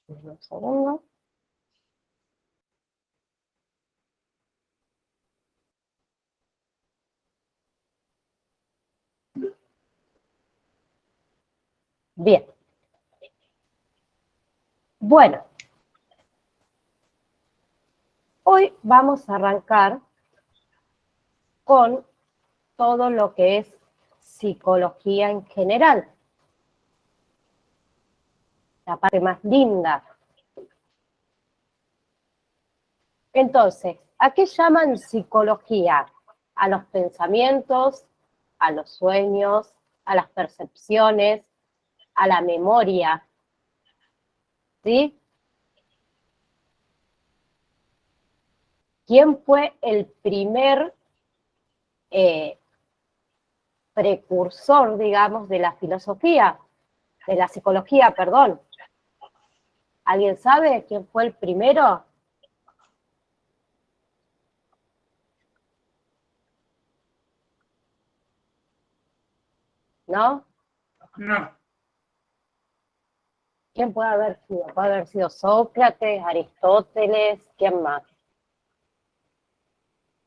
Un segundo. Bien. Bueno, hoy vamos a arrancar con todo lo que es psicología en general. La parte más linda. Entonces, ¿a qué llaman psicología? A los pensamientos, a los sueños, a las percepciones, a la memoria. ¿Sí? ¿Quién fue el primer precursor, digamos, de la filosofía? De la psicología, perdón. ¿Alguien sabe quién fue el primero? ¿No? No. ¿Quién puede haber sido? Puede haber sido Sócrates, Aristóteles, ¿quién más?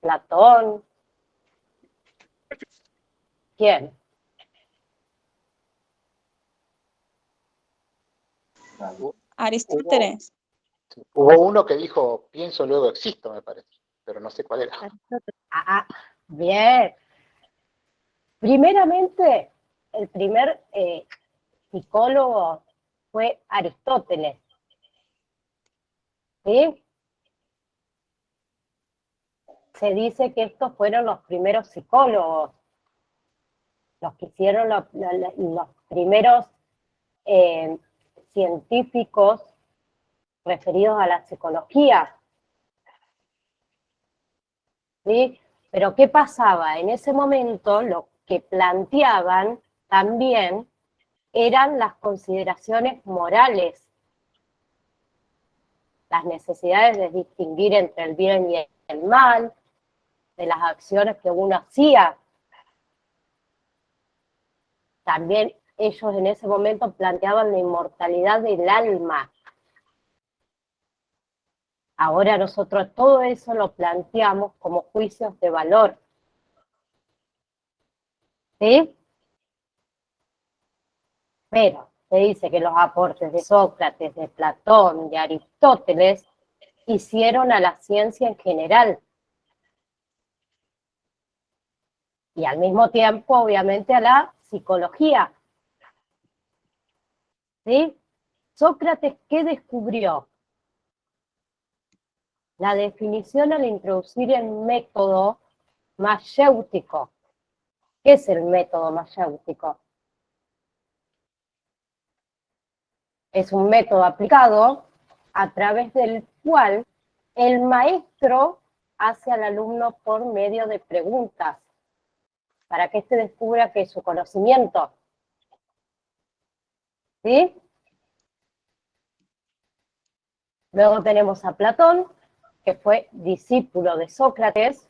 Platón. ¿Quién? Aristóteles. Hubo uno que dijo, pienso, luego existo, me parece, pero no sé cuál era. Ah, bien. Primeramente, el primer psicólogo fue Aristóteles. ¿Sí? Se dice que estos fueron los primeros psicólogos, los que hicieron los primeros científicos referidos a la psicología. ¿Sí? Pero ¿qué pasaba? En ese momento lo que planteaban también eran las consideraciones morales, las necesidades de distinguir entre el bien y el mal, de las acciones que uno hacía. También ellos en ese momento planteaban la inmortalidad del alma. Ahora nosotros todo eso lo planteamos como juicios de valor. ¿Sí? Pero se dice que los aportes de Sócrates, de Platón, de Aristóteles hicieron a la ciencia en general. Y al mismo tiempo, obviamente, a la psicología. ¿Sí? Sócrates, ¿qué descubrió? La definición al introducir el método mayéutico. ¿Qué es el método mayéutico? Es un método aplicado a través del cual el maestro hace al alumno por medio de preguntas, para que éste descubra que es su conocimiento. ¿Sí? Luego tenemos a Platón, que fue discípulo de Sócrates,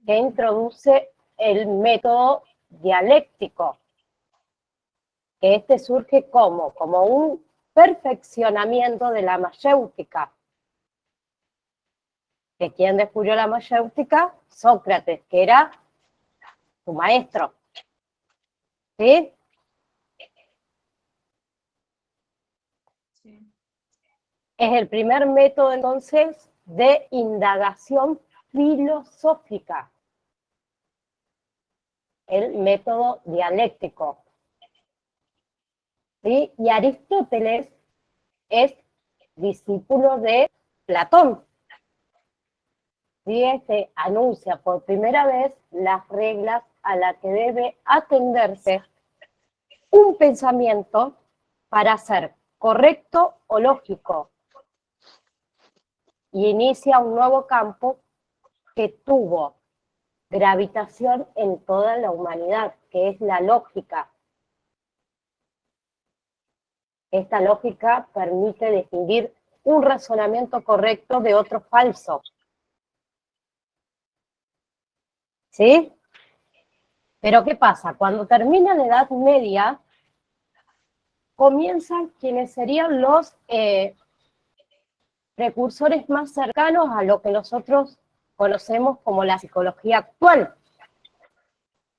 que introduce el método dialéctico, que este surge como un perfeccionamiento de la mayéutica. ¿Que quién descubrió la mayéutica? Sócrates, que era su maestro. ¿Sí? Sí. Es el primer método, entonces, de indagación filosófica. El método dialéctico. ¿Sí? Y Aristóteles es discípulo de Platón. ¿Sí? Este anuncia por primera vez las reglas a las que debe atenderse un pensamiento para ser correcto o lógico. Y inicia un nuevo campo que tuvo gravitación en toda la humanidad, que es la lógica. Esta lógica permite distinguir un razonamiento correcto de otro falso. ¿Sí? Pero ¿qué pasa? Cuando termina la Edad Media, comienzan quienes serían los precursores más cercanos a lo que nosotros conocemos como la psicología actual.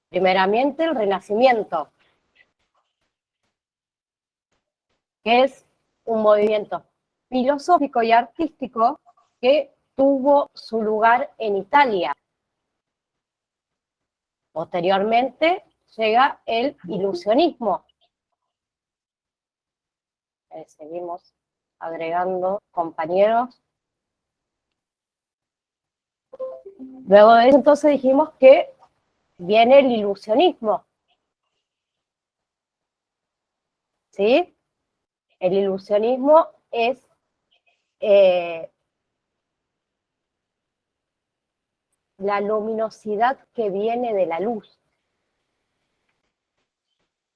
Primeramente, el Renacimiento, que es un movimiento filosófico y artístico que tuvo su lugar en Italia. Posteriormente llega el ilusionismo. Seguimos agregando compañeros. Luego de eso, entonces dijimos que viene el ilusionismo. ¿Sí? El ilusionismo es la luminosidad que viene de la luz.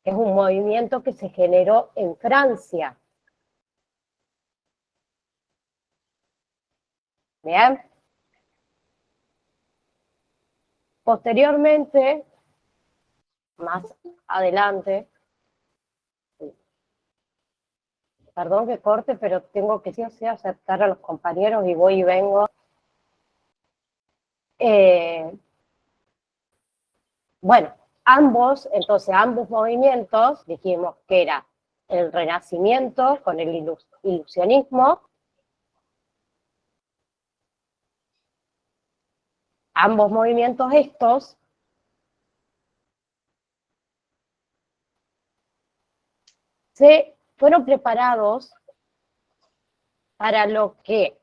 Es un movimiento que se generó en Francia. ¿Bien? Posteriormente, más adelante, perdón que corte, pero tengo que sí o sí aceptar a los compañeros y voy y vengo. Bueno, ambos movimientos, dijimos que era el Renacimiento con el ilusionismo, ambos movimientos estos se fueron preparados para lo que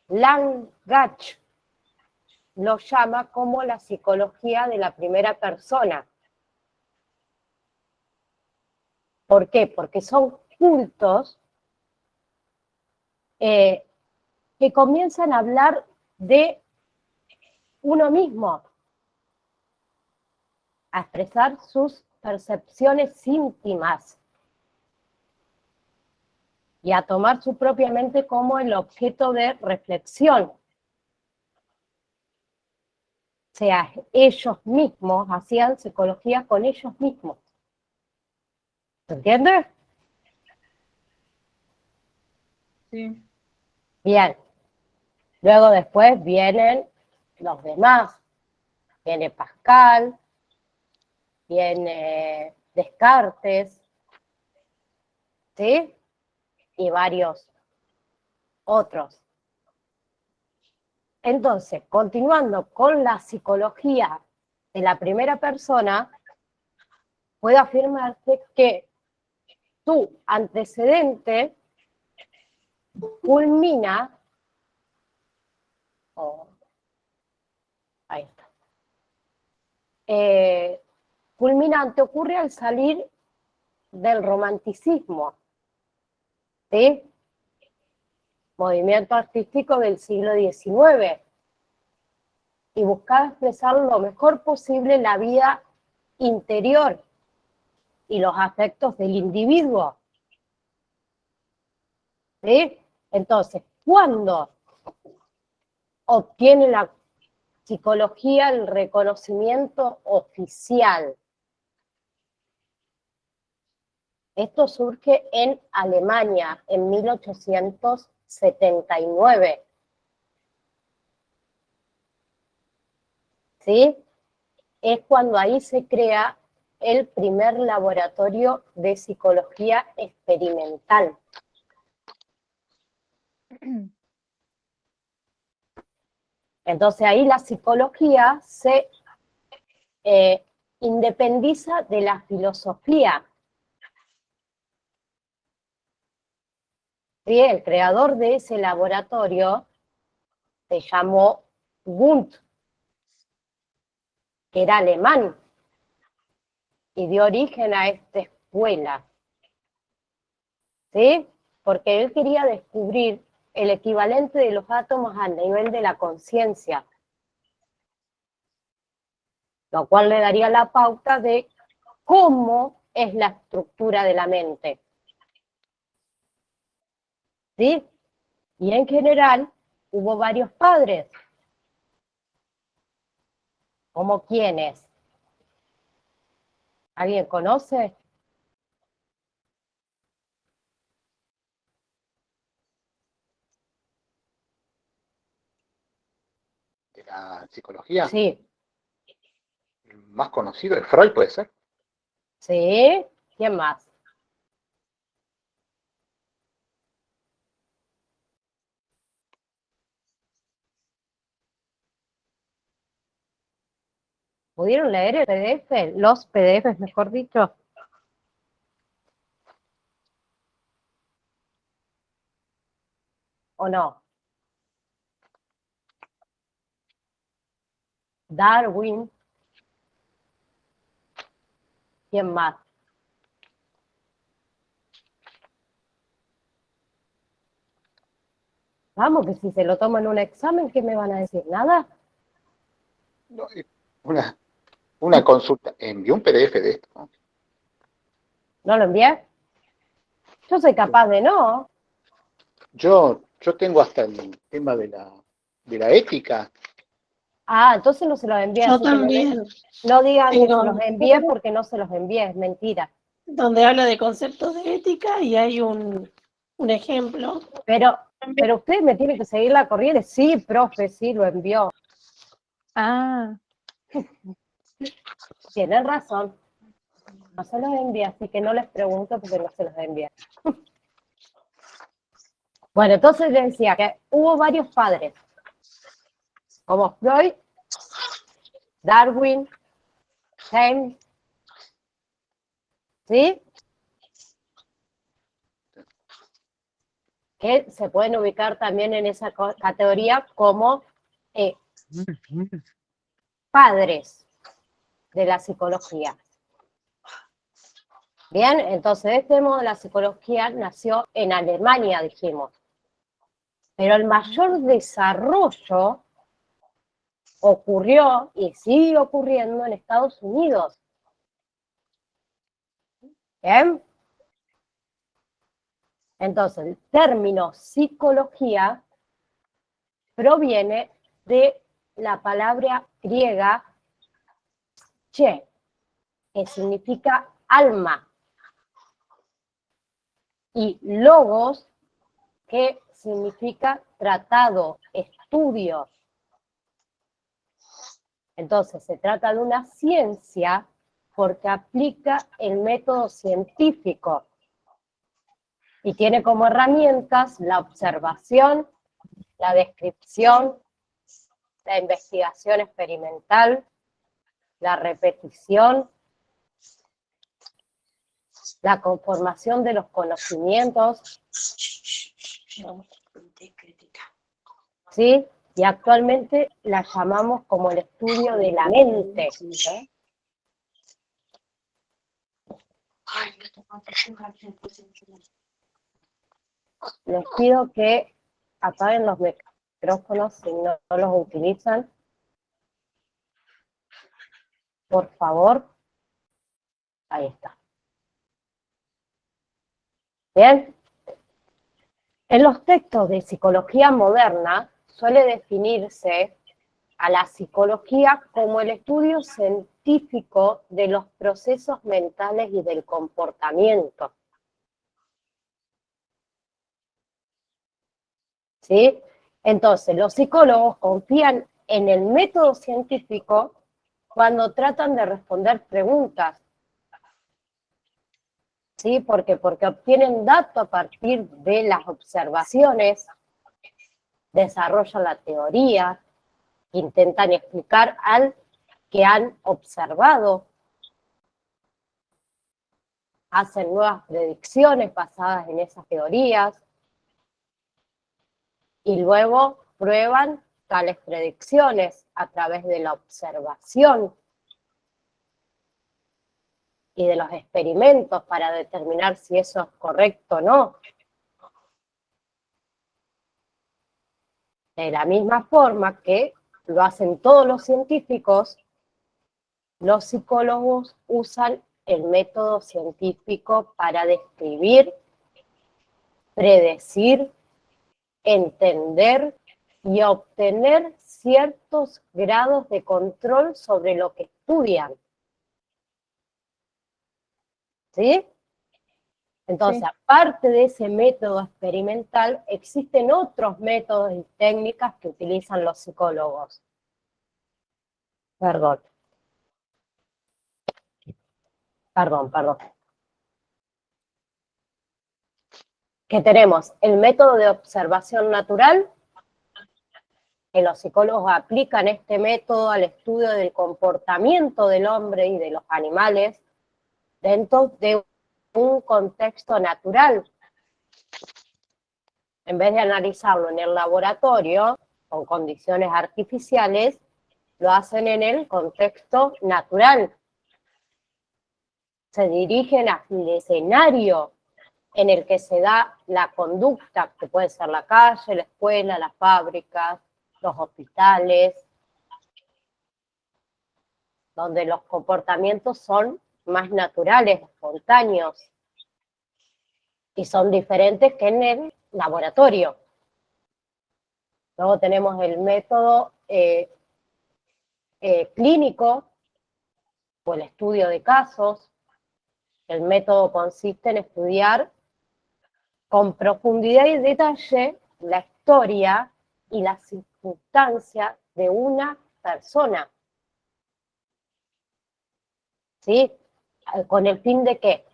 Langach lo llama como la psicología de la primera persona. ¿Por qué? Porque son cultos que comienzan a hablar de uno mismo, a expresar sus percepciones íntimas y a tomar su propia mente como el objeto de reflexión. O sea, ellos mismos hacían psicología con ellos mismos. ¿Se entiende? Sí. Bien. Luego después vienen los demás. Viene Pascal, viene Descartes, ¿sí? Y varios otros. Entonces, continuando con la psicología de la primera persona, puedo afirmarte que tu antecedente culmina, ahí está, culminante ocurre al salir del romanticismo, ¿sí? Movimiento artístico del siglo XIX, y buscaba expresar lo mejor posible la vida interior y los afectos del individuo. ¿Sí? Entonces, ¿cuándo obtiene la psicología el reconocimiento oficial? Esto surge en Alemania en 1879. ¿Sí? Es cuando ahí se crea el primer laboratorio de psicología experimental. Entonces ahí la psicología se independiza de la filosofía. ¿Sí? El creador de ese laboratorio se llamó Wundt, que era alemán, y dio origen a esta escuela. ¿Sí? Porque él quería descubrir el equivalente de los átomos a nivel de la conciencia, lo cual le daría la pauta de cómo es la estructura de la mente. ¿Sí? Y en general hubo varios padres. ¿Como quiénes? ¿Alguien conoce? la psicología. Sí, El más conocido es Freud, puede ser. sí. ¿Quién más? ¿Pudieron leer el PDF? Los PDFs, mejor dicho. ¿O no? Darwin. ¿Quién más? Vamos, que si se lo toman un examen, ¿qué me van a decir? ¿Nada? No, una consulta. ¿Envió un PDF de esto? ¿No? ¿No lo envié? Yo soy capaz de no. Yo tengo hasta el tema de la ética. Ah, entonces no se los envié. Yo Así que también no digan que se tengo los envié porque no se los envié, es mentira. donde habla de conceptos de ética y hay un ejemplo. Pero usted me tiene que seguir la corriente. Sí, profe, sí, lo envió. Ah, Tienen razón. No se los envié, así que no les pregunto porque no se los envié. Bueno, entonces les decía que hubo varios padres, como Freud, Darwin, James, ¿sí? Que se pueden ubicar también en esa categoría como padres de la psicología. Bien, entonces de este modo la psicología nació en Alemania, dijimos. Pero el mayor desarrollo ocurrió y sigue ocurriendo en Estados Unidos. ¿Bien? Entonces, el término psicología proviene de la palabra griega che, que significa alma, y logos, que significa tratado, estudio. Entonces, se trata de una ciencia porque aplica el método científico y tiene como herramientas la observación, la descripción, la investigación experimental, la repetición, la conformación de los conocimientos, ¿sí? Y actualmente la llamamos como el estudio de la mente. Les pido que apaguen los micrófonos si no los utilizan. Por favor. Ahí está. Bien. En los textos de psicología moderna suele definirse a la psicología como el estudio científico de los procesos mentales y del comportamiento. ¿Sí? Entonces, los psicólogos confían en el método científico cuando tratan de responder preguntas. ¿Sí? Porque obtienen datos a partir de las observaciones, desarrollan la teoría, intentan explicar al que han observado, hacen nuevas predicciones basadas en esas teorías y luego prueban tales predicciones a través de la observación y de los experimentos para determinar si eso es correcto o no. De la misma forma que lo hacen todos los científicos, los psicólogos usan el método científico para describir, predecir, entender y obtener ciertos grados de control sobre lo que estudian. ¿Sí? Entonces, Sí. aparte de ese método experimental, existen otros métodos y técnicas que utilizan los psicólogos. Perdón. Que tenemos el método de observación natural, que los psicólogos aplican este método al estudio del comportamiento del hombre y de los animales dentro de un contexto natural. En vez de analizarlo en el laboratorio, con condiciones artificiales, lo hacen en el contexto natural. Se dirigen al escenario en el que se da la conducta, que puede ser la calle, la escuela, las fábricas, los hospitales, donde los comportamientos son más naturales, espontáneos, y son diferentes que en el laboratorio. Luego tenemos el método clínico, o el estudio de casos. El método consiste en estudiar con profundidad y detalle la historia y las circunstancias de una persona. ¿Sí? ¿Con el fin de qué?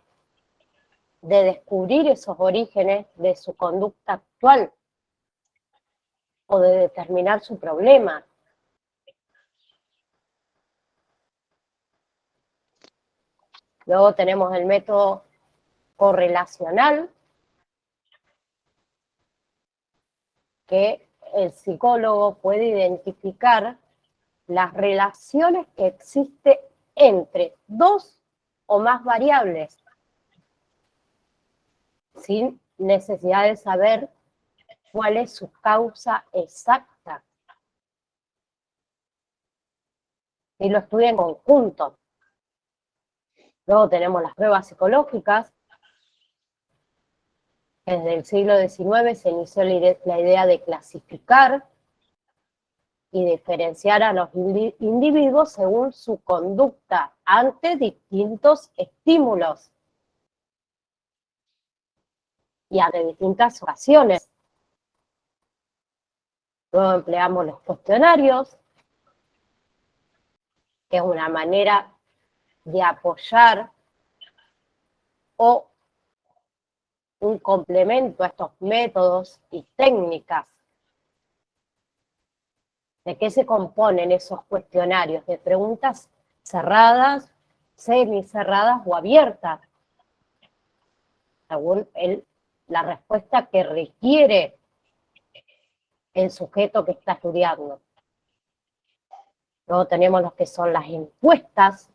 De descubrir esos orígenes de su conducta actual o de determinar su problema. Luego tenemos el método correlacional, que el psicólogo puede identificar las relaciones que existen entre dos o más variables, sin necesidad de saber cuál es su causa exacta. Y lo estudia en conjunto. Luego tenemos las pruebas psicológicas. Desde el siglo XIX se inició la idea de clasificar y diferenciar a los individuos según su conducta ante distintos estímulos y ante distintas ocasiones. Luego empleamos los cuestionarios, que es una manera de apoyar o un complemento a estos métodos y técnicas. ¿De qué se componen esos cuestionarios? De preguntas cerradas, semicerradas o abiertas, según la respuesta que requiere el sujeto que está estudiando. Luego tenemos lo que son las encuestas,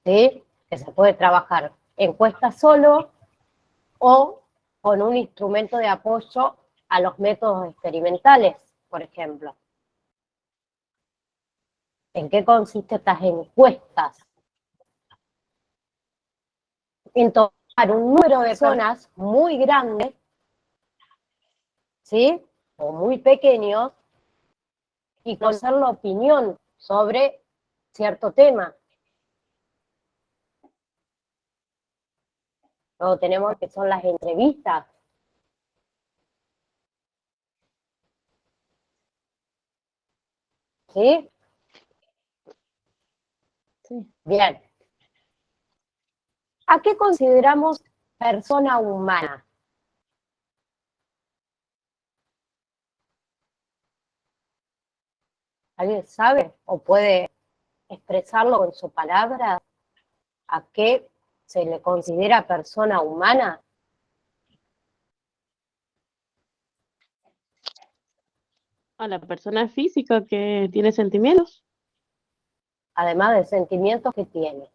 ¿sí? Que se puede trabajar encuestas solo o con un instrumento de apoyo a los métodos experimentales, por ejemplo. ¿En qué consisten estas encuestas? En tomar un número de personas muy grande, ¿sí? O muy pequeños, y conocer la opinión sobre cierto tema. Luego tenemos que son las entrevistas. ¿Sí? Sí. Bien. ¿A qué consideramos persona humana? ¿Alguien sabe o puede expresarlo con su palabra? ¿A qué se le considera persona humana? A la persona física que tiene sentimientos. Además de sentimientos que tiene.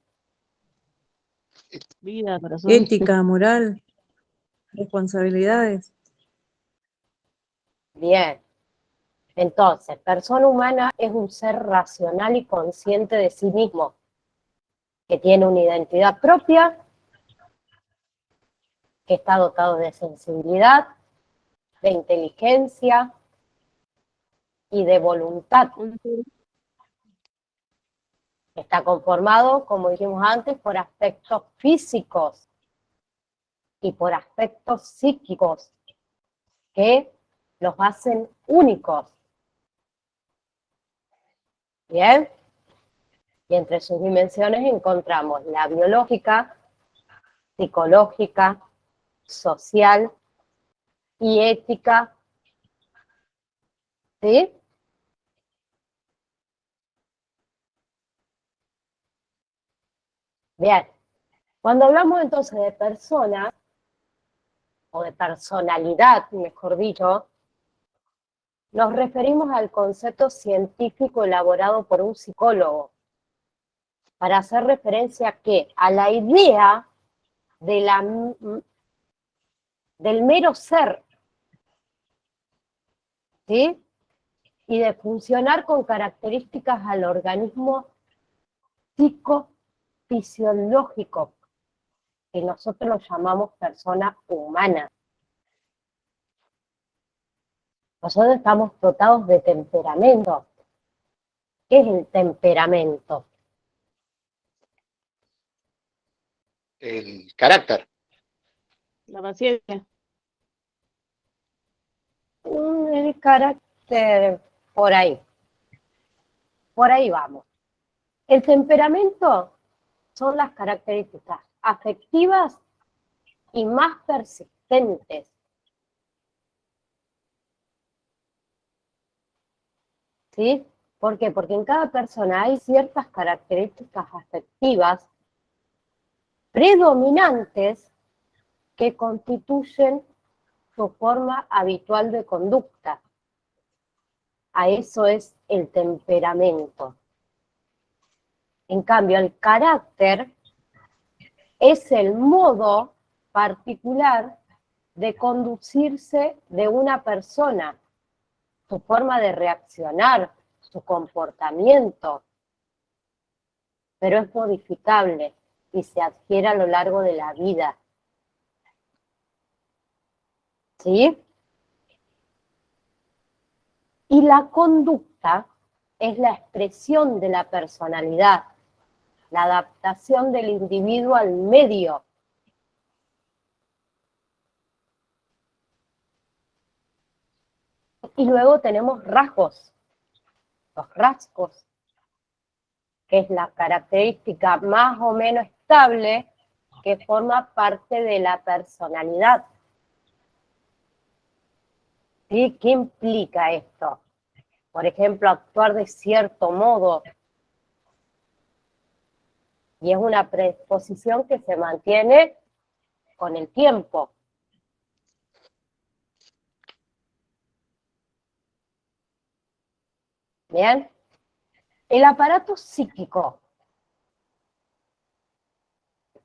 Vida, corazón. Ética, moral, responsabilidades. Bien. Entonces, persona humana es un ser racional y consciente de sí mismo, que tiene una identidad propia, que está dotado de sensibilidad, de inteligencia y de voluntad. Está conformado, como dijimos antes, por aspectos físicos y por aspectos psíquicos que los hacen únicos. ¿Bien? Y entre sus dimensiones encontramos la biológica, psicológica, social y ética. ¿Sí? Bien. Cuando hablamos entonces de persona, o de personalidad, mejor dicho, nos referimos al concepto científico elaborado por un psicólogo para hacer referencia a la idea de del mero ser, ¿sí? Y de funcionar con características al organismo psicofisiológico, que nosotros lo llamamos persona humana. Nosotros estamos dotados de temperamento. ¿Qué es el temperamento? El carácter. La paciencia. El carácter, por ahí vamos. El temperamento son las características afectivas y más persistentes. ¿Sí? ¿Por qué? Porque en cada persona hay ciertas características afectivas predominantes que constituyen su forma habitual de conducta. A eso es el temperamento. En cambio, el carácter es el modo particular de conducirse de una persona, su forma de reaccionar, su comportamiento, pero es modificable y se adquiere a lo largo de la vida. ¿Sí? Y la conducta es la expresión de la personalidad, la adaptación del individuo al medio. Y luego tenemos rasgos, los rasgos, que es la característica más o menos estable que forma parte de la personalidad. ¿Sí? ¿Qué implica esto? Por ejemplo, actuar de cierto modo. Y es una predisposición que se mantiene con el tiempo. ¿Bien? El aparato psíquico.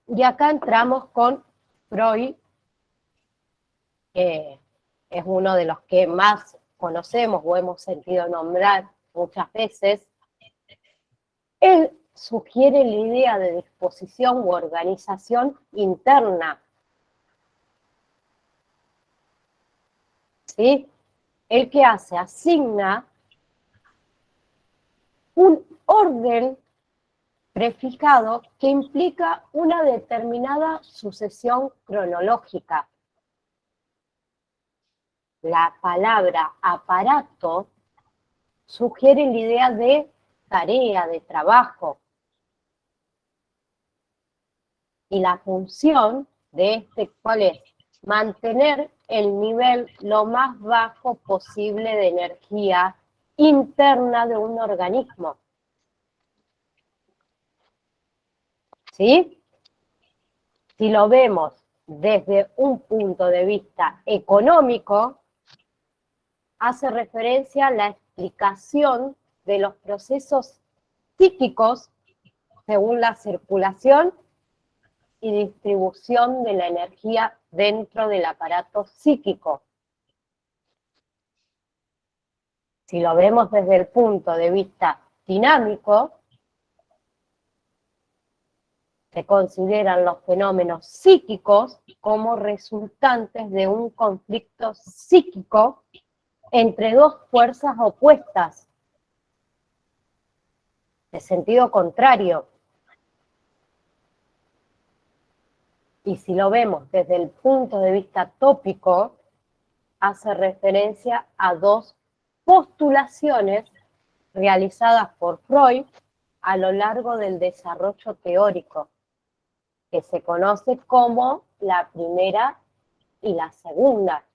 Y acá entramos con Freud, que es uno de los que más conocemos o hemos sentido nombrar muchas veces. Él sugiere la idea de disposición u organización interna. ¿Sí? ¿El que hace? Asigna un orden prefijado que implica una determinada sucesión cronológica. La palabra aparato sugiere la idea de tarea, de trabajo. Y la función de este, ¿cuál es? Mantener el nivel lo más bajo posible de energía interna de un organismo. ¿Sí? Si lo vemos desde un punto de vista económico, hace referencia a la explicación de los procesos psíquicos según la circulación y distribución de la energía dentro del aparato psíquico. Si lo vemos desde el punto de vista dinámico, se consideran los fenómenos psíquicos como resultantes de un conflicto psíquico entre dos fuerzas opuestas, de sentido contrario. Y si lo vemos desde el punto de vista tópico, hace referencia a dos postulaciones realizadas por Freud a lo largo del desarrollo teórico, que se conoce como la primera y la segunda.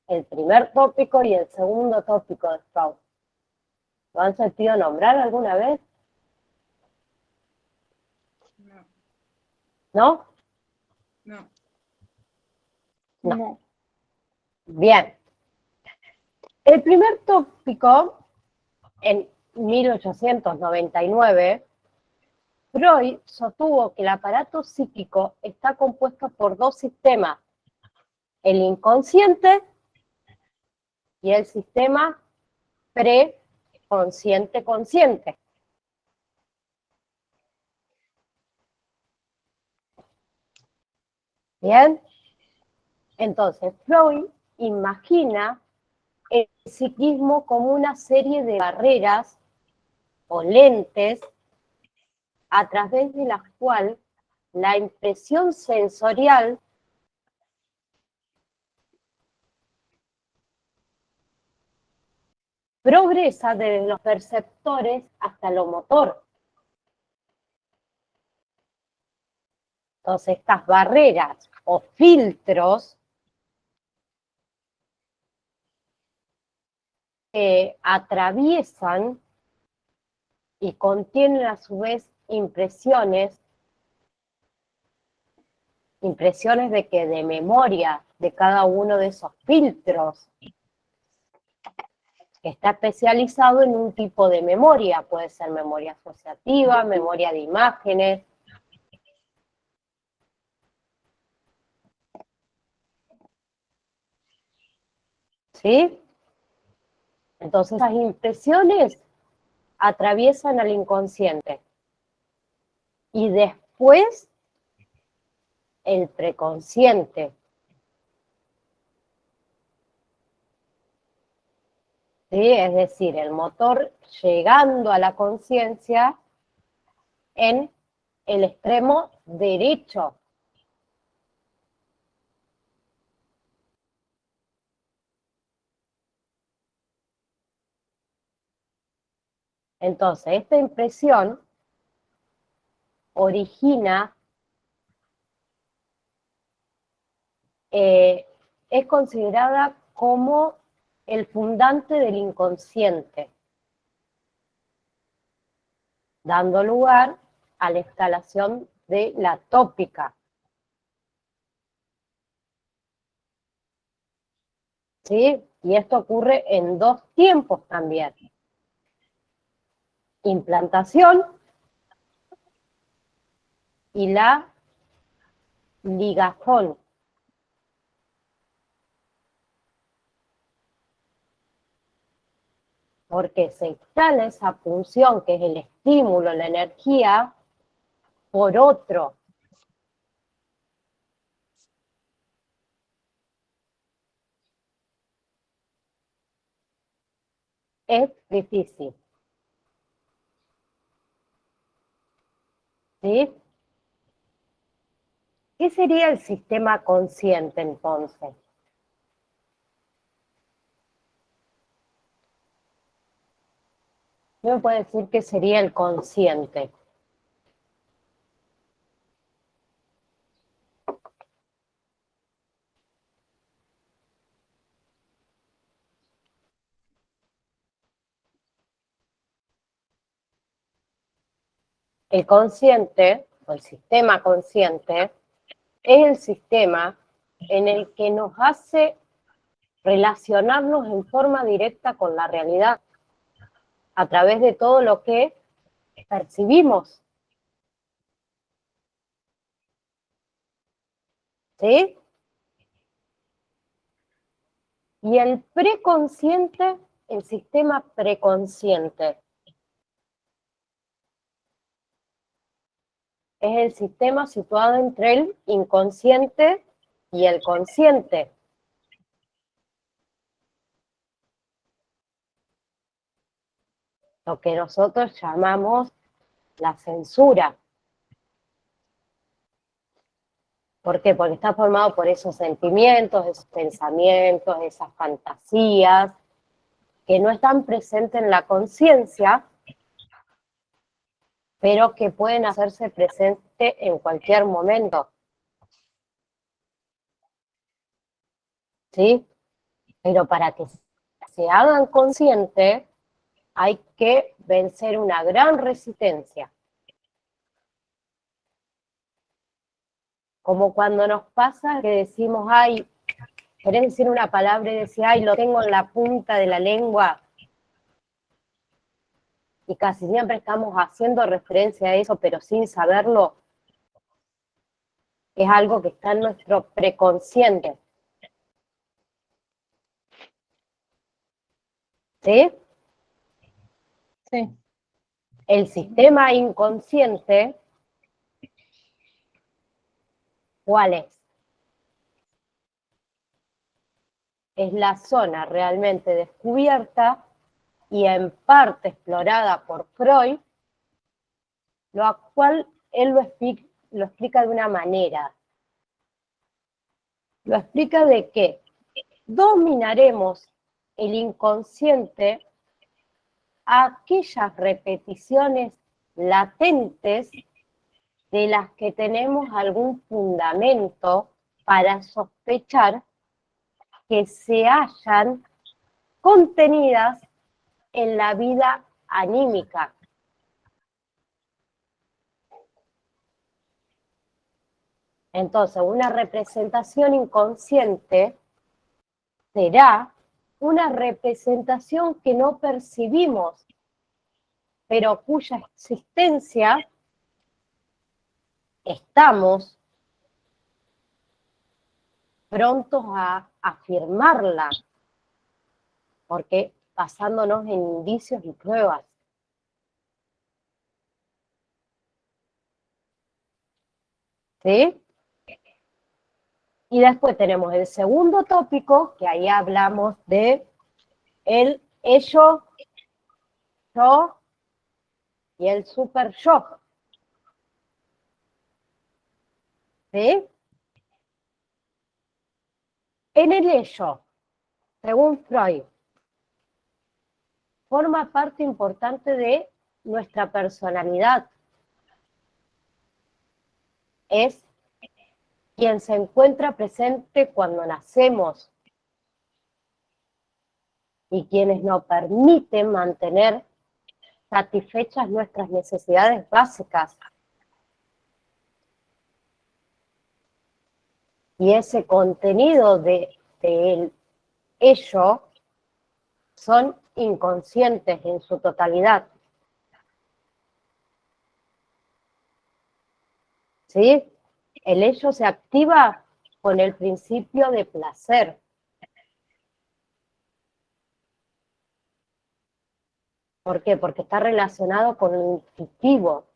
El primer tópico y el segundo tópico de Freud. ¿Lo han sentido nombrar alguna vez? No, ¿No? no. No. No. Bien. El primer tópico, en 1899, Freud sostuvo que el aparato psíquico está compuesto por dos sistemas, el inconsciente y el sistema preconsciente-consciente. Bien, entonces Freud imagina el psiquismo como una serie de barreras o lentes a través de las cuales la impresión sensorial progresa desde los perceptores hasta lo motor. Entonces, estas barreras o filtros atraviesan y contienen a su vez impresiones de que de memoria de cada uno de esos filtros. Está especializado en un tipo de memoria, puede ser memoria asociativa, memoria de imágenes. ¿Sí? Entonces, las impresiones atraviesan al inconsciente. Y después, el preconsciente. ¿Sí? Es decir, el motor llegando a la conciencia en el extremo derecho. Entonces, esta impresión origina, es considerada como el fundante del inconsciente, dando lugar a la instalación de la tópica. ¿Sí? Y esto ocurre en dos tiempos también. Implantación y la ligazón. Porque se instala esa función que es el estímulo, la energía, por otro. Es difícil. ¿Sí? ¿Qué sería el sistema consciente entonces? ¿No me puede decir qué sería el consciente? El consciente, o el sistema consciente, es el sistema en el que nos hace relacionarnos en forma directa con la realidad, a través de todo lo que percibimos. ¿Sí? Y el preconsciente, el sistema preconsciente, es el sistema situado entre el inconsciente y el consciente. Lo que nosotros llamamos la censura. ¿Por qué? Porque está formado por esos sentimientos, esos pensamientos, esas fantasías, que no están presentes en la conciencia, pero que pueden hacerse presentes en cualquier momento. ¿Sí? Pero para que se hagan conscientes, hay que vencer una gran resistencia. Como cuando nos pasa que decimos, ay, querés decir una palabra y decís, ay, lo tengo en la punta de la lengua. Y casi siempre estamos haciendo referencia a eso, pero sin saberlo. Es algo que está en nuestro preconsciente. ¿Sí? Sí. El sistema inconsciente, ¿cuál es? Es la zona realmente descubierta y en parte explorada por Freud, lo cual él lo explica de una manera. Lo explica de que dominaremos el inconsciente a aquellas repeticiones latentes de las que tenemos algún fundamento para sospechar que se hallan contenidas en la vida anímica. Entonces, una representación inconsciente será una representación que no percibimos, pero cuya existencia estamos prontos a afirmarla, porque basándonos en indicios y pruebas. ¿Sí? Y después tenemos el segundo tópico, que ahí hablamos de el ello, yo y el super yo. ¿Sí? En el ello, según Freud, forma parte importante de nuestra personalidad. Es quien se encuentra presente cuando nacemos y quienes nos permiten mantener satisfechas nuestras necesidades básicas. Y ese contenido de ello son inconscientes en su totalidad. ¿Sí? El ello se activa con el principio de placer. ¿Por qué? Porque está relacionado con lo intuitivo,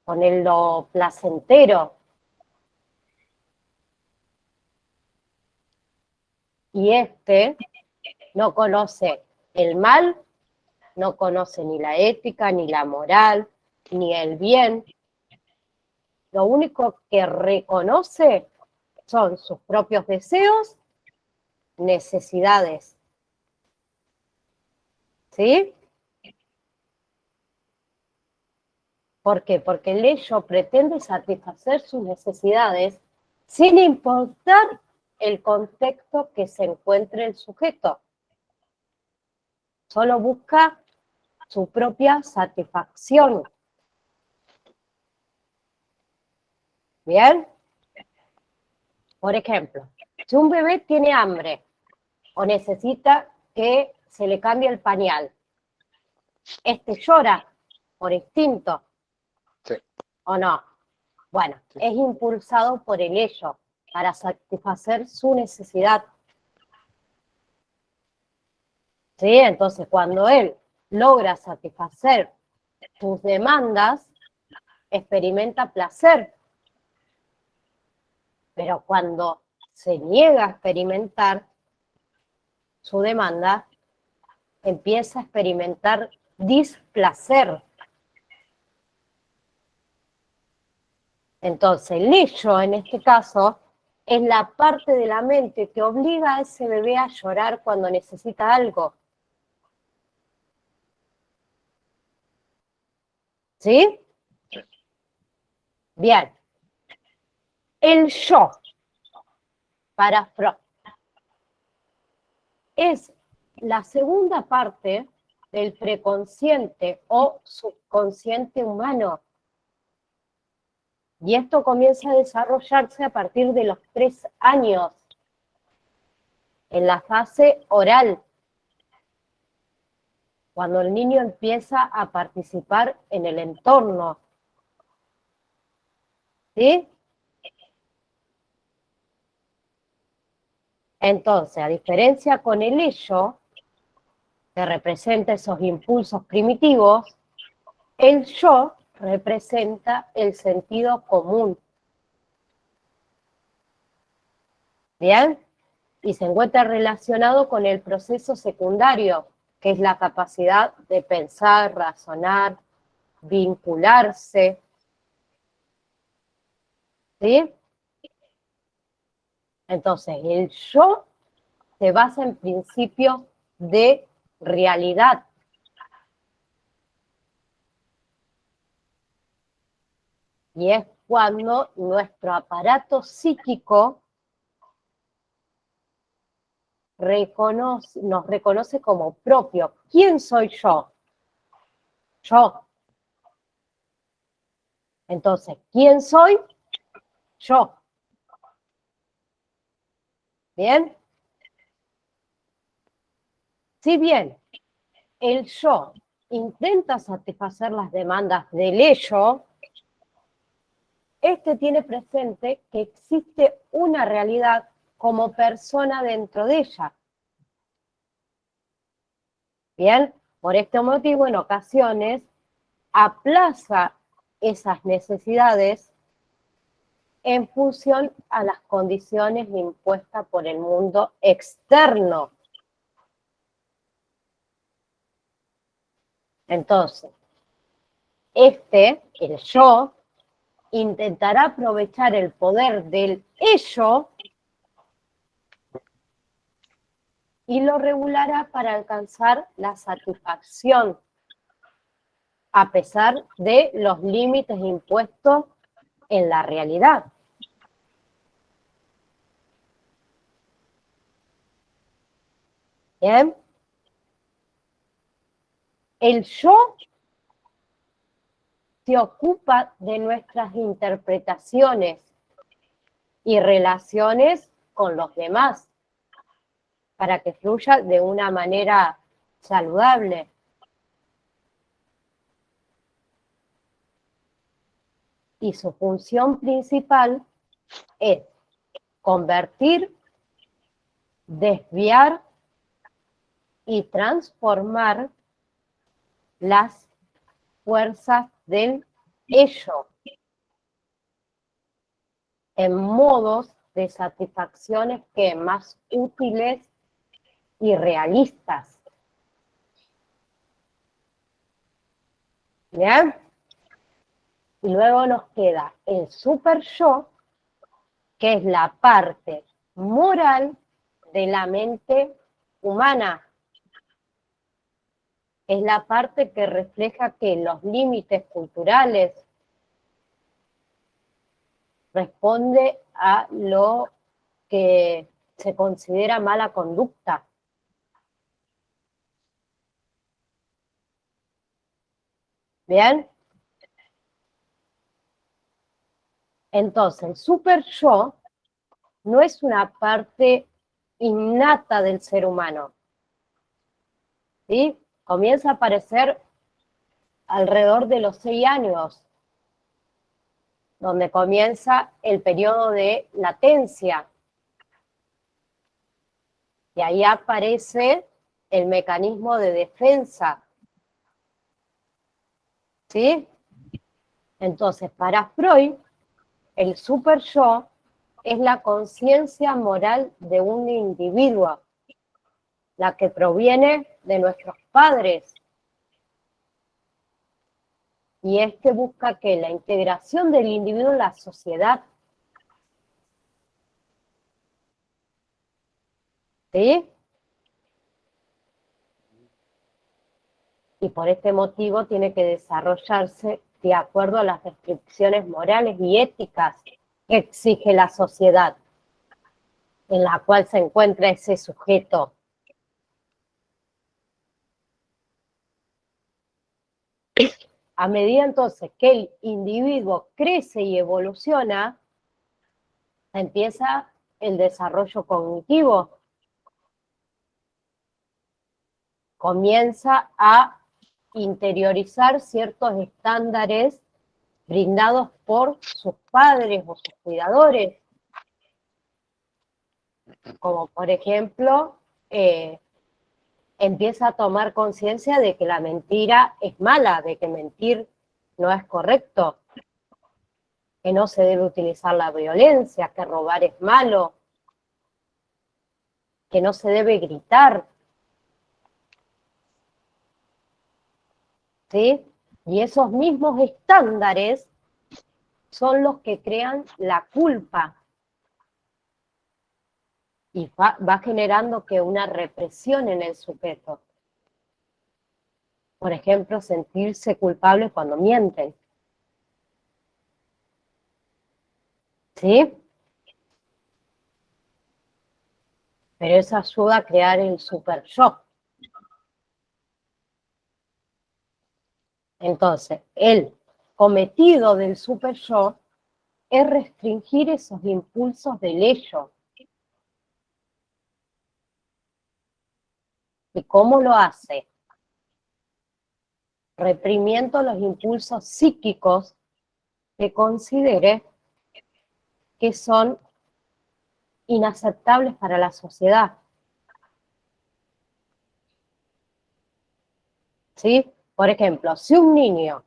con lo placentero. Y no conoce el mal, no conoce ni la ética, ni la moral, ni el bien. Lo único que reconoce son sus propios deseos, necesidades. ¿Sí? ¿Por qué? Porque el ello pretende satisfacer sus necesidades sin importar el contexto que se encuentre el sujeto. Solo busca su propia satisfacción. ¿Bien? Por ejemplo, si un bebé tiene hambre o necesita que se le cambie el pañal, llora por instinto. Sí. ¿O no? Bueno, Sí. Es impulsado por el ello para satisfacer su necesidad. ¿Sí? Entonces, cuando él logra satisfacer sus demandas, experimenta placer. Pero cuando se niega a experimentar su demanda, empieza a experimentar displacer. Entonces, el ello, en este caso, es la parte de la mente que obliga a ese bebé a llorar cuando necesita algo. ¿Sí? Bien. El yo, para Freud, es la segunda parte del preconsciente o subconsciente humano. Y esto comienza a desarrollarse a partir de los 3 años, en la fase oral, cuando el niño empieza a participar en el entorno. ¿Sí? Entonces, a diferencia con el ello, que representa esos impulsos primitivos, el yo representa el sentido común. ¿Bien? Y se encuentra relacionado con el proceso secundario, que es la capacidad de pensar, razonar, vincularse. ¿Sí? Entonces, el yo se basa en principios de realidad. Y es cuando nuestro aparato psíquico nos reconoce como propio. ¿Quién soy yo? Yo. Entonces, ¿quién soy? Yo. ¿Bien? Si bien el yo intenta satisfacer las demandas del ello, este tiene presente que existe una realidad como persona dentro de ella. Bien, por este motivo en ocasiones aplaza esas necesidades en función a las condiciones impuestas por el mundo externo. Entonces, el yo, intentará aprovechar el poder del ello y lo regulará para alcanzar la satisfacción, a pesar de los límites impuestos en la realidad. ¿Bien? El yo se ocupa de nuestras interpretaciones y relaciones con los demás para que fluya de una manera saludable. Y su función principal es convertir, desviar y transformar las fuerzas del ello en modos de satisfacciones que más útiles y realistas. ¿Bien? Y luego nos queda el super yo, que es la parte moral de la mente humana. Es la parte que refleja que los límites culturales responde a lo que se considera mala conducta. ¿Bien? Entonces, el super yo no es una parte innata del ser humano. ¿Sí? Comienza a aparecer alrededor de los 6 años, donde comienza el periodo de latencia. Y ahí aparece el mecanismo de defensa. ¿Sí? Entonces, para Freud, el super yo es la conciencia moral de un individuo, la que proviene de nuestros padres. Y este busca que la integración del individuo en la sociedad. ¿Sí? Y por este motivo tiene que desarrollarse de acuerdo a las restricciones morales y éticas que exige la sociedad en la cual se encuentra ese sujeto. A medida entonces que el individuo crece y evoluciona, empieza el desarrollo cognitivo. Comienza a interiorizar ciertos estándares brindados por sus padres o sus cuidadores, como por ejemplo, empieza a tomar conciencia de que la mentira es mala, de que mentir no es correcto, que no se debe utilizar la violencia, que robar es malo, que no se debe gritar, ¿sí? Y esos mismos estándares son los que crean la culpa y va generando que una represión en el sujeto. Por ejemplo, sentirse culpable cuando mienten. ¿Sí? Pero eso ayuda a crear el super yo. Entonces, el cometido del super yo es restringir esos impulsos del ello. ¿Y cómo lo hace? Reprimiendo los impulsos psíquicos que considere que son inaceptables para la sociedad. ¿Sí? Por ejemplo, si un niño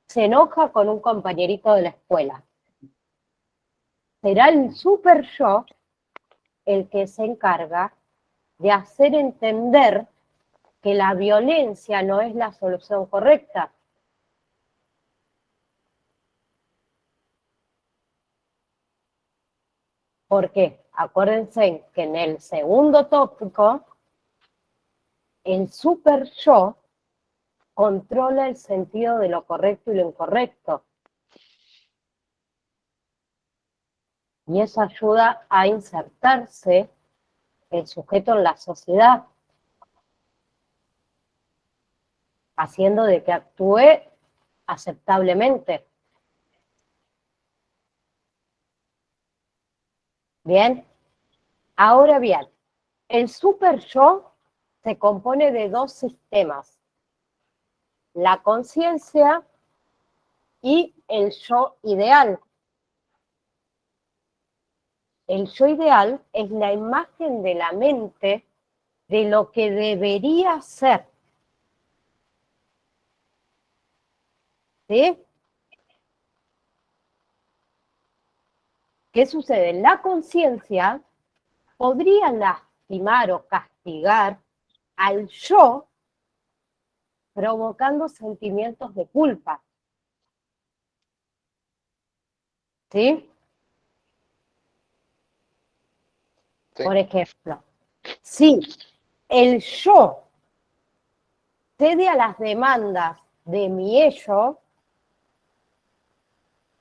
se enoja con un compañerito de la escuela, será el super yo el que se encarga de hacer entender que la violencia no es la solución correcta. ¿Por qué? Acuérdense que en el segundo tópico, el super yo controla el sentido de lo correcto y lo incorrecto. Y eso ayuda a insertarse el sujeto en la sociedad, haciendo de que actúe aceptablemente. Bien, ahora bien, el super yo se compone de dos sistemas, la conciencia y el yo ideal. El yo ideal es la imagen de la mente de lo que debería ser. ¿Sí? ¿Qué sucede? La conciencia podría lastimar o castigar al yo provocando sentimientos de culpa. ¿Sí? Sí. Por ejemplo, si el yo cede a las demandas de mi ello,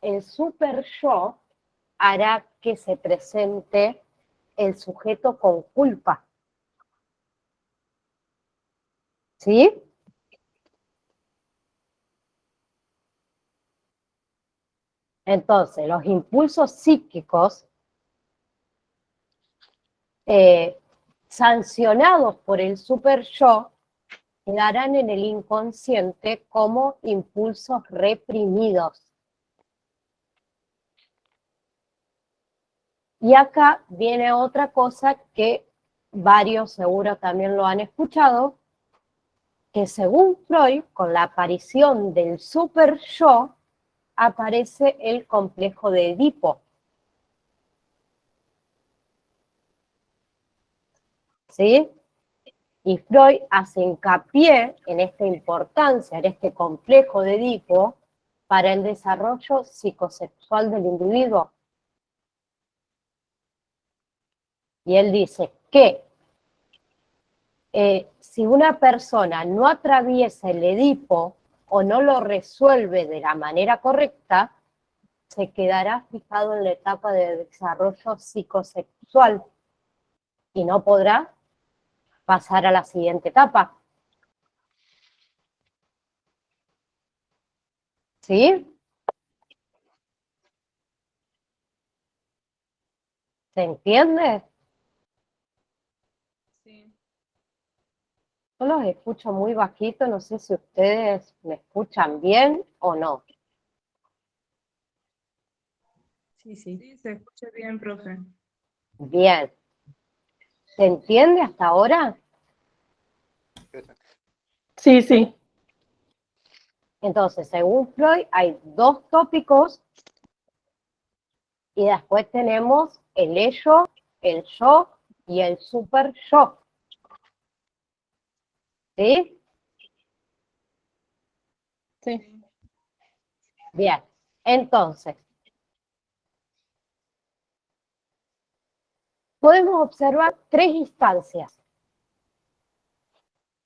el super yo hará que se presente el sujeto con culpa. ¿Sí? Entonces, los impulsos psíquicos sancionados por el super yo quedarán en el inconsciente como impulsos reprimidos. Y acá viene otra cosa que varios seguro también lo han escuchado, que según Freud, con la aparición del super yo, aparece el complejo de Edipo. ¿Sí? Y Freud hace hincapié en esta importancia, en este complejo de Edipo, para el desarrollo psicosexual del individuo. Y él dice que si una persona no atraviesa el Edipo o no lo resuelve de la manera correcta, se quedará fijado en la etapa de desarrollo psicosexual y no podrá pasar a la siguiente etapa. ¿Sí? ¿Se entiende? Sí. Yo los escucho muy bajito, no sé si ustedes me escuchan bien o no. Sí, sí. Sí, se escucha bien, profe. Bien. ¿Se entiende hasta ahora? Sí, sí. Entonces, según Freud, hay dos tópicos y después tenemos el ello, el yo y el super yo. ¿Sí? Sí. Bien. Entonces, podemos observar tres instancias.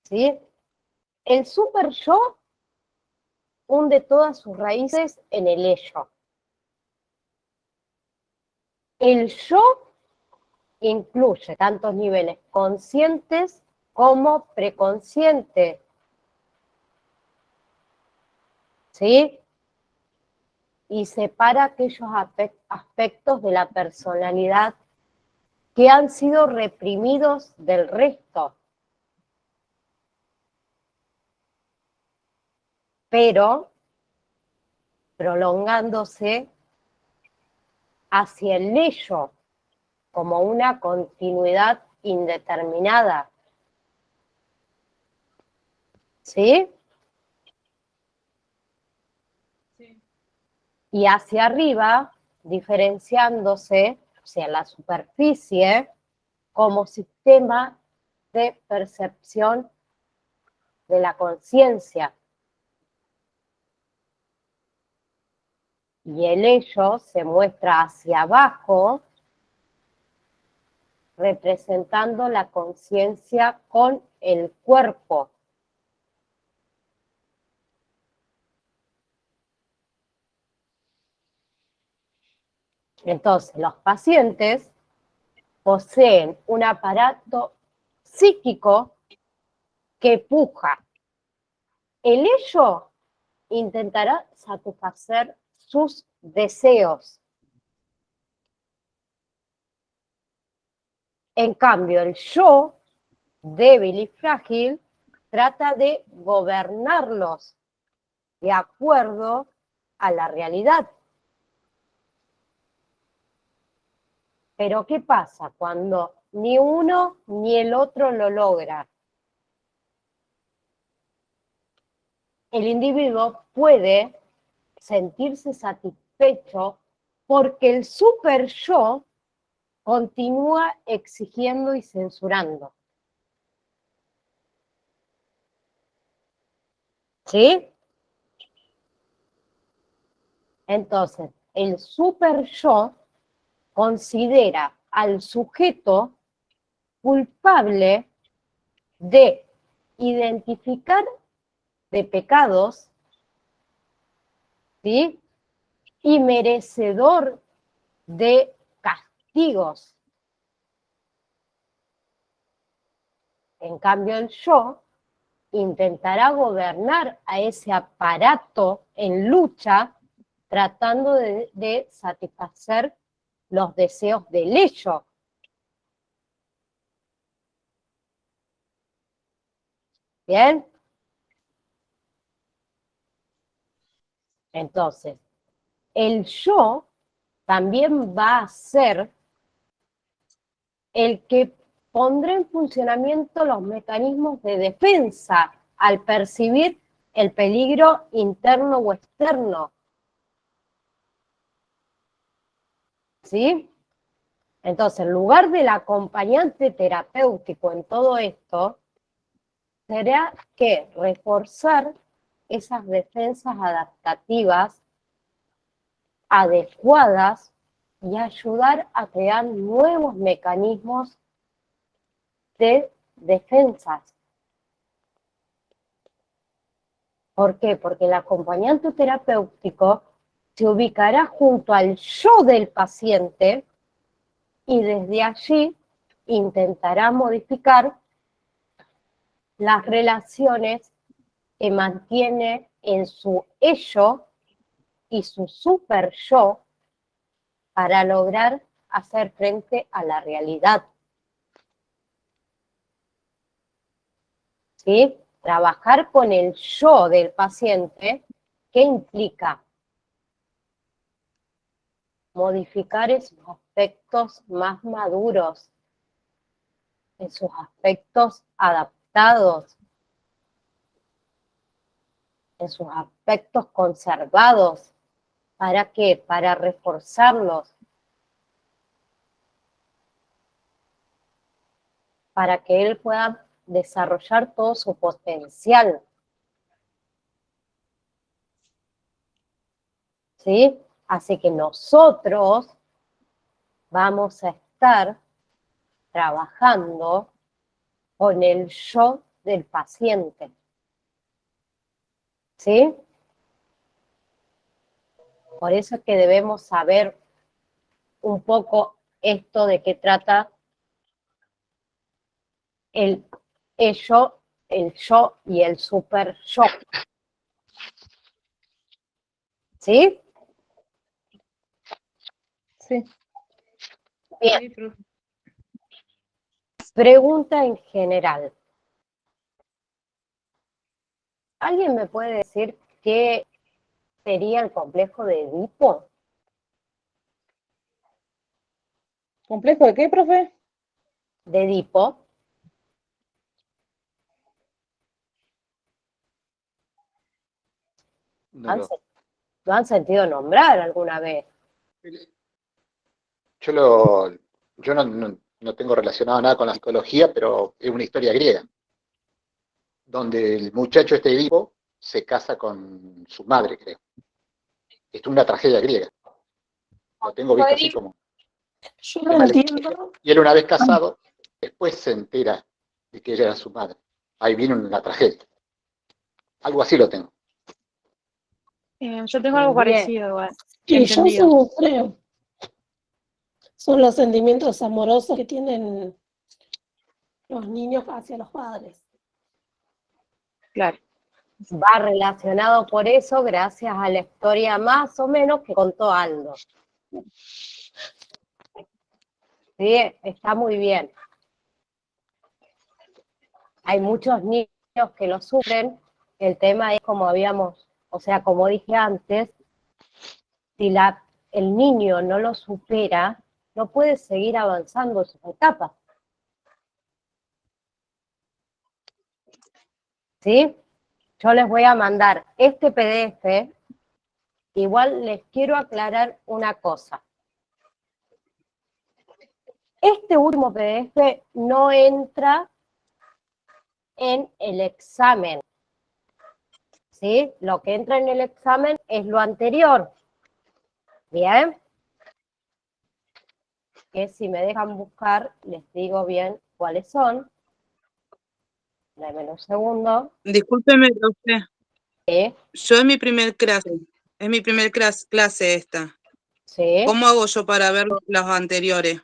¿Sí? El super yo hunde todas sus raíces en el ello. El yo incluye tantos niveles conscientes como preconscientes. ¿Sí? Y separa aquellos aspectos de la personalidad que han sido reprimidos del resto. Pero prolongándose hacia el ello como una continuidad indeterminada. ¿Sí? Sí. Y hacia arriba, diferenciándose, o sea, la superficie, como sistema de percepción de la conciencia. Y el ello se muestra hacia abajo, representando la conciencia con el cuerpo. Entonces, los pacientes poseen un aparato psíquico que puja. El ello intentará satisfacer sus deseos. En cambio, el yo, débil y frágil, trata de gobernarlos de acuerdo a la realidad. Pero ¿qué pasa cuando ni uno ni el otro lo logra? El individuo puede sentirse satisfecho porque el super yo continúa exigiendo y censurando. ¿Sí? Entonces, el super yo considera al sujeto culpable de identificar de pecados, ¿sí? Y merecedor de castigos. En cambio, el yo intentará gobernar a ese aparato en lucha, tratando de satisfacer los deseos del ello. ¿Bien? Entonces, el yo también va a ser el que pondrá en funcionamiento los mecanismos de defensa al percibir el peligro interno o externo. ¿Sí? Entonces, en lugar del acompañante terapéutico en todo esto, será que reforzar esas defensas adaptativas adecuadas y ayudar a crear nuevos mecanismos de defensas. ¿Por qué? Porque el acompañante terapéutico se ubicará junto al yo del paciente y desde allí intentará modificar las relaciones que mantiene en su ello y su super yo para lograr hacer frente a la realidad. ¿Sí? Trabajar con el yo del paciente, ¿qué implica? Modificar esos aspectos más maduros, esos aspectos adaptados, en sus aspectos conservados. ¿Para qué? Para reforzarlos. Para que él pueda desarrollar todo su potencial. ¿Sí? Así que nosotros vamos a estar trabajando con el yo del paciente. ¿Sí? Por eso es que debemos saber un poco esto de qué trata el yo y el super yo. ¿Sí? Sí. Bien. Sí, profe. Pregunta en general. ¿Alguien me puede decir qué sería el complejo de Edipo? ¿Complejo de qué, profe? De Edipo. No lo- ¿Lo han sentido nombrar alguna vez? yo no tengo relacionado nada con la psicología, pero es una historia griega, donde el muchacho este Edipo se casa con su madre, creo. Esto es una tragedia griega. Lo tengo visto así como Yo tema no de la entiendo. historia. Y él una vez casado, después se entera de que ella era su madre. Ahí viene una tragedia. Algo así lo tengo. Yo tengo algo Bien. parecido igual. Y yo Entendido. creo, son los sentimientos amorosos que tienen los niños hacia los padres. Claro. Va relacionado por eso gracias a la historia más o menos que contó Aldo. Sí, está muy bien. Hay muchos niños que lo sufren. El tema es como como dije antes, si el niño no lo supera, no puede seguir avanzando en sus etapas. ¿Sí? Yo les voy a mandar este PDF. Igual les quiero aclarar una cosa. Este último PDF no entra en el examen. ¿Sí? Lo que entra en el examen es lo anterior. ¿Bien? Que si me dejan buscar, les digo bien cuáles son. Dame un segundo. Discúlpeme, profe. ¿Sí? Yo es mi primer clase esta. ¿Sí? ¿Cómo hago yo para ver los anteriores?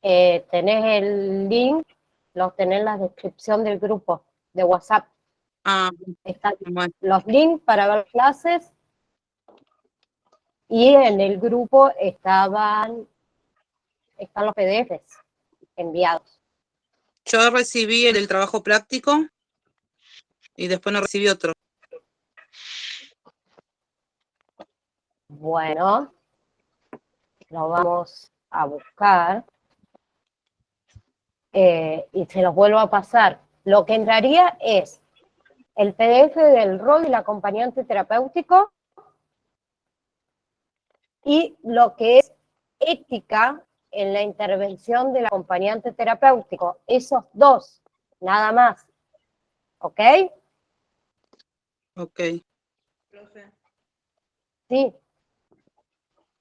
Tenés el link, lo tenés en la descripción del grupo de WhatsApp. Ah, Están bueno. los links para ver clases y en el grupo están los PDFs enviados. Yo recibí el del trabajo práctico y después no recibí otro. Bueno, lo vamos a buscar y se los vuelvo a pasar. Lo que entraría es el PDF del rol del acompañante terapéutico y lo que es ética en la intervención del acompañante terapéutico. Esos dos, nada más. ¿Ok? Ok. Profe. Sí.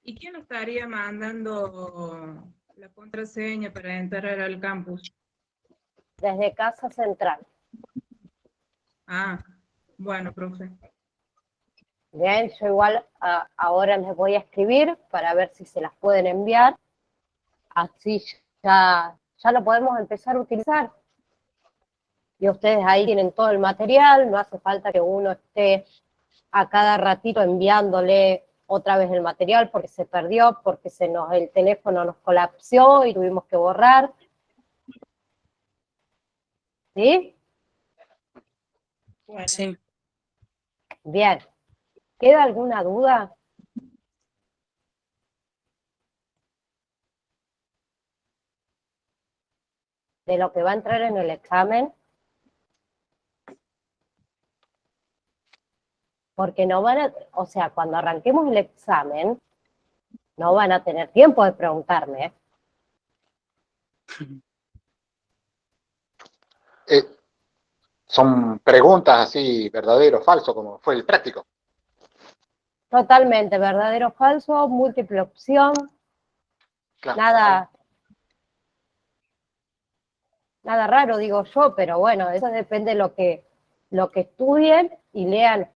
¿Y quién estaría mandando la contraseña para entrar al campus? desde Casa Central. Ah, bueno, profe. Bien, yo igual ahora les voy a escribir para ver si se las pueden enviar. Así ya lo podemos empezar a utilizar. Y ustedes ahí tienen todo el material, no hace falta que uno esté a cada ratito enviándole otra vez el material porque se perdió, porque el teléfono nos colapsó y tuvimos que borrar. ¿Sí? Bueno, Sí. Bien. ¿Queda alguna duda? De lo que va a entrar en el examen. Porque no van a, o sea, cuando arranquemos el examen, no van a tener tiempo de preguntarme. Son preguntas así, verdadero o falso, como fue el práctico. Totalmente, verdadero o falso, múltiple opción, Claro. nada raro, digo yo, pero bueno, eso depende de lo que estudien y lean